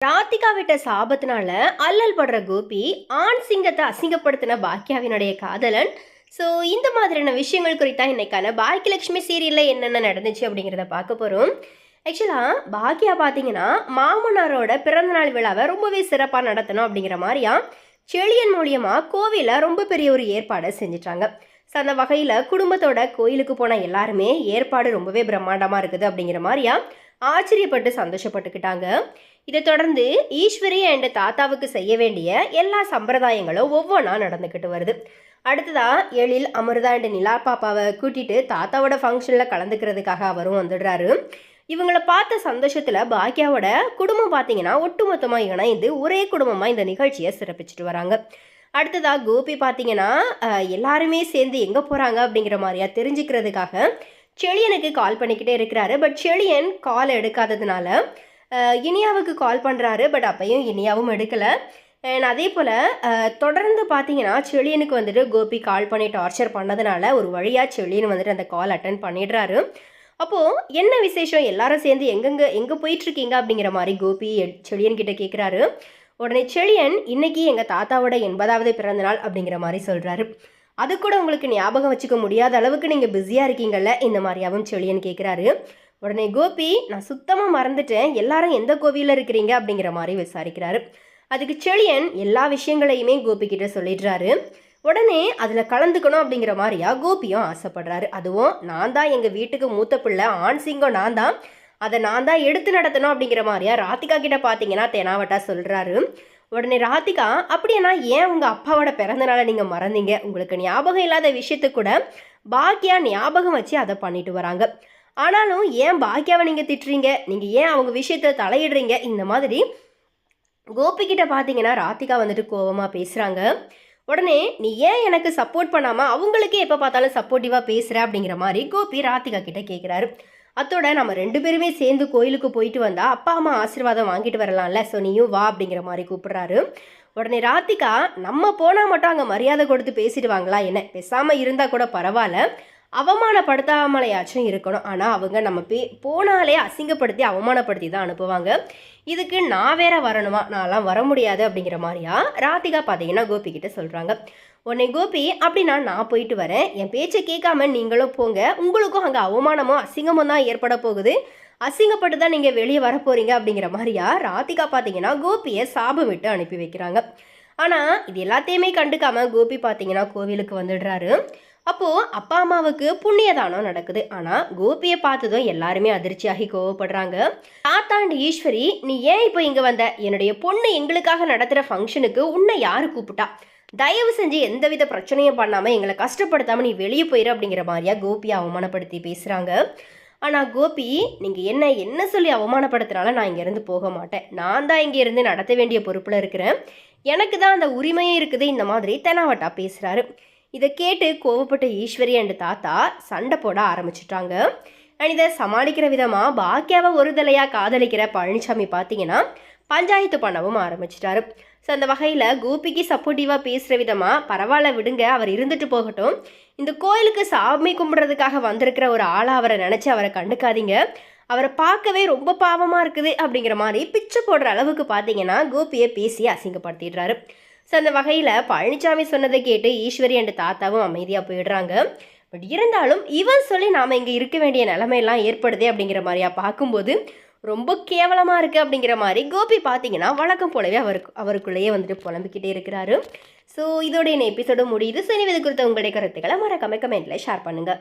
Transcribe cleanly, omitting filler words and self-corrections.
ராதிகா விட்ட சாபத்தினால அல்லல் படுற கோபி ஆண் சிங்கத்தை அசிங்கப்படுத்தின பாக்கியாவினுடைய காதலன். ஸோ இந்த மாதிரியான விஷயங்கள் குறித்தா இன்னைக்கான பாக்கியலட்சுமி சீரியலில் என்னென்ன நடந்துச்சு அப்படிங்கிறத பார்க்க போகிறோம். ஆக்சுவலாக பாக்கியா பார்த்தீங்கன்னா மாமனாரோட பிறந்தநாள் விழாவை ரொம்பவே சிறப்பாக நடத்தணும் அப்படிங்கிற மாதிரியா செழியன் மூலியமாக கோவிலில் ரொம்ப பெரிய ஒரு ஏற்பாடை செஞ்சிட்டாங்க. ஸோ அந்த வகையில் குடும்பத்தோட கோயிலுக்கு போன எல்லாருமே ஏற்பாடு ரொம்பவே பிரம்மாண்டமாக இருக்குது அப்படிங்கிற மாதிரியா ஆச்சரியப்பட்டு சந்தோஷப்பட்டுக்கிட்டாங்க. இதை தொடர்ந்து ஈஸ்வரி அண்ட் தாத்தாவுக்கு செய்ய வேண்டிய எல்லா சம்பிரதாயங்களும் ஒவ்வொன்றா நடந்துக்கிட்டு வருது. அடுத்ததா எழில், அமிர்தா அண்ட் நிலா பாப்பாவை கூட்டிட்டு தாத்தாவோட ஃபங்க்ஷனில் கலந்துக்கிறதுக்காக அவரும் வந்துடுறாரு. இவங்களை பார்த்த சந்தோஷத்தில் பாக்கியாவோட குடும்பம் பார்த்தீங்கன்னா ஒட்டுமொத்தமாக இணைந்து ஒரே குடும்பமாக இந்த நிகழ்ச்சியை சிறப்பிச்சுட்டு வராங்க. அடுத்ததா கோபி பார்த்தீங்கன்னா எல்லாருமே சேர்ந்து எங்கே போகிறாங்க அப்படிங்கிற மாதிரியா தெரிஞ்சுக்கிறதுக்காக செழியனுக்கு கால் பண்ணிக்கிட்டே இருக்கிறாரு. பட் செழியன் கால் எடுக்காததுனால இனியாவுக்கு கால் பண்ணுறாரு. பட் அப்பையும் இனியாவும் எடுக்கலை. அண்ட் அதே போல் தொடர்ந்து பார்த்தீங்கன்னா செழியனுக்கு வந்துட்டு கோபி கால் பண்ணி டார்ச்சர் பண்ணதுனால ஒரு வழியாக செழியன் வந்துட்டு அந்த கால் அட்டன் பண்ணிடுறாரு. அப்போது என்ன விசேஷம், எல்லாரும் சேர்ந்து எங்கே போயிட்டுருக்கீங்க அப்படிங்கிற மாதிரி கோபி செழியன்கிட்ட கேட்குறாரு. உடனே செழியன் இன்னைக்கு எங்கள் தாத்தாவோட 80வது பிறந்தநாள் அப்படிங்கிற மாதிரி சொல்கிறாரு. அது கூட உங்களுக்கு ஞாபகம் வச்சுக்க முடியாத அளவுக்கு நீங்கள் பிஸியாக இருக்கீங்கள்ல, இந்த மாதிரியாவும் செழியன் கேட்குறாரு. உடனே கோபி நான் சுத்தமாக மறந்துட்டேன், எல்லாரும் எந்த கோவிலில் இருக்கிறீங்க அப்படிங்கிற மாதிரி விசாரிக்கிறாரு. அதுக்கு செழியன் எல்லா விஷயங்களையுமே கோபி கிட்ட சொல்லிடுறாரு. உடனே அதில் கலந்துக்கணும் அப்படிங்கிற மாதிரியா கோபியும் ஆசைப்படுறாரு. அதுவும் நான் தான் எங்கள் வீட்டுக்கு மூத்த பிள்ளை, ஆண் சிங்கம் நான் தான், அதை நான் தான் எடுத்து நடத்தணும் அப்படிங்கிற மாதிரியா ராதிகா கிட்ட பார்த்தீங்கன்னா தெனாவட்டா சொல்கிறாரு. உடனே ராதிகா அப்படின்னா ஏன் உங்கள் அப்பாவோட பிறந்தநாளை நீங்கள் மறந்தீங்க, உங்களுக்கு ஞாபகம் இல்லாத விஷயத்து கூட பாக்கியா ஞாபகம் வச்சு அதை பண்ணிட்டு வராங்க, ஆனாலும் ஏன் பாக்கியாவை நீங்கள் திட்டுறீங்க, நீங்கள் ஏன் அவங்க விஷயத்தை தலையிடுறீங்க, இந்த மாதிரி கோபிக்கிட்ட பார்த்தீங்கன்னா ராதிகா வந்துட்டு கோபமாக பேசுகிறாங்க. உடனே நீ ஏன் எனக்கு சப்போர்ட் பண்ணாமல் அவங்களுக்கே எப்போ பார்த்தாலும் சப்போர்ட்டிவாக பேசுகிற அப்படிங்கிற மாதிரி கோபி ராதிகா கிட்ட கேட்குறாரு. அத்தோட நம்ம 2 பேருமே சேர்ந்து கோயிலுக்கு போயிட்டு வந்தால் அப்பா அம்மா ஆசீர்வாதம் வாங்கிட்டு வரலாம்ல, ஸோ நீயும் வா அப்படிங்கிற மாதிரி கூப்பிடுறாரு. உடனே ராதிகா நம்ம போனால் மட்டும் அங்கே மரியாதை கொடுத்து பேசிட்டு வாங்களா என்ன, பேசாமல் இருந்தால் கூட பரவாயில்ல, அவமானப்படுத்தாமலையாச்சும் இருக்கணும், ஆனால் அவங்க நம்ம போனாலே அசிங்கப்படுத்தி அவமானப்படுத்தி தான் அனுப்புவாங்க, இதுக்கு நான் வேற வரணுமா, நான்லாம் வர முடியாது அப்படிங்கிற மாதிரியா ராதிகா பார்த்தீங்கன்னா கோபி கிட்ட சொல்கிறாங்க. உடனே கோபி அப்படின்னா நான் போயிட்டு வரேன், என் பேச்சை கேட்காம நீங்களும் போங்க, உங்களுக்கும் அங்கே அவமானமோ அசிங்கமும் தான் ஏற்பட போகுது, அசிங்கப்பட்டு தான் நீங்கள் வெளியே வர போகிறீங்க அப்படிங்கிற மாதிரியா ராதிகா பார்த்தீங்கன்னா கோபியை சாபம் விட்டு அனுப்பி வைக்கிறாங்க. ஆனால் இது எல்லாத்தையுமே கண்டுக்காம கோபி பார்த்தீங்கன்னா கோவிலுக்கு வந்துடுறாரு. அப்போது அப்பா அம்மாவுக்கு புண்ணியதானம் நடக்குது. ஆனால் கோபியை பார்த்ததும் எல்லாருமே அதிர்ச்சியாகி கோவப்படுறாங்க. தாத்தா அண்ட் ஈஸ்வரி நீ ஏன் இப்போ இங்கே வந்த, என்னுடைய பொண்ணு எங்களுக்காக நடத்துகிற ஃபங்க்ஷனுக்கு உன்னை யார் கூப்பிட்டா, தயவு செஞ்சு எந்தவித பிரச்சனையும் பண்ணாமல் எங்களை கஷ்டப்படுத்தாமல் நீ வெளியே போயிரு அப்படிங்கிற மாதிரியா கோபியை அவமானப்படுத்தி பேசுகிறாங்க. ஆனால் கோபி நீங்கள் என்ன சொல்லி அவமானப்படுத்துனால நான் இங்கேருந்து போக மாட்டேன், நான் தான் இங்கேருந்து நடத்த வேண்டிய பொறுப்பில் இருக்கிறேன், எனக்கு தான் அந்த உரிமையும் இருக்குது, இந்த மாதிரி தெனாவட்டா பேசுகிறாரு. இதை கேட்டு கோவப்பட்ட ஈஸ்வரி அண்ட் தாத்தா சண்டை போட ஆரம்பிச்சிட்டாங்க. அண்ட் இதை சமாளிக்கிற விதமாக பாக்கியாவை ஒரு தலையாக காதலிக்கிற பழனிசாமி பார்த்தீங்கன்னா பஞ்சாயத்து பண்ணவும் ஆரம்பிச்சிட்டாரு. ஸோ அந்த வகையில் கோபிக்கு சப்போர்ட்டிவாக பேசுகிற விதமாக பரவாயில்ல விடுங்க, அவர் இருந்துட்டு போகட்டும், இந்த கோயிலுக்கு சாமி கும்பிட்றதுக்காக வந்திருக்கிற ஒரு ஆளாக அவரை நினச்சி அவரை கண்டுக்காதீங்க, அவரை பார்க்கவே ரொம்ப பாவமாக இருக்குது அப்படிங்கிற மாதிரி பிச்சை போடுற அளவுக்கு பார்த்தீங்கன்னா கோபியை பேசி அசிங்கப்படுத்திடுறாரு. ஸோ அந்த வகையில் பழனிசாமி சொன்னதை கேட்டு ஈஸ்வரி அண்ட் தாத்தாவும் அமைதியாக போயிடுறாங்க. பட் இருந்தாலும் இவன் சொல்லி நாம் இங்கே இருக்க வேண்டிய நிலைமையெல்லாம் ஏற்படுதே அப்படிங்கிற மாதிரியா பார்க்கும்போது ரொம்ப கேவலமாக இருக்குது அப்படிங்கிற மாதிரி கோபி பார்த்தீங்கன்னா வழக்கம் போலவே அவருக்குள்ளேயே வந்துட்டு புலம்பிக்கிட்டே இருக்கிறாரு. ஸோ இதோட என்ன எபிசோடு முடியுது. ஸோ இது குறித்த உங்களுடைய கருத்துக்களை மறக்காம கமெண்ட்டில் ஷேர் பண்ணுங்கள்.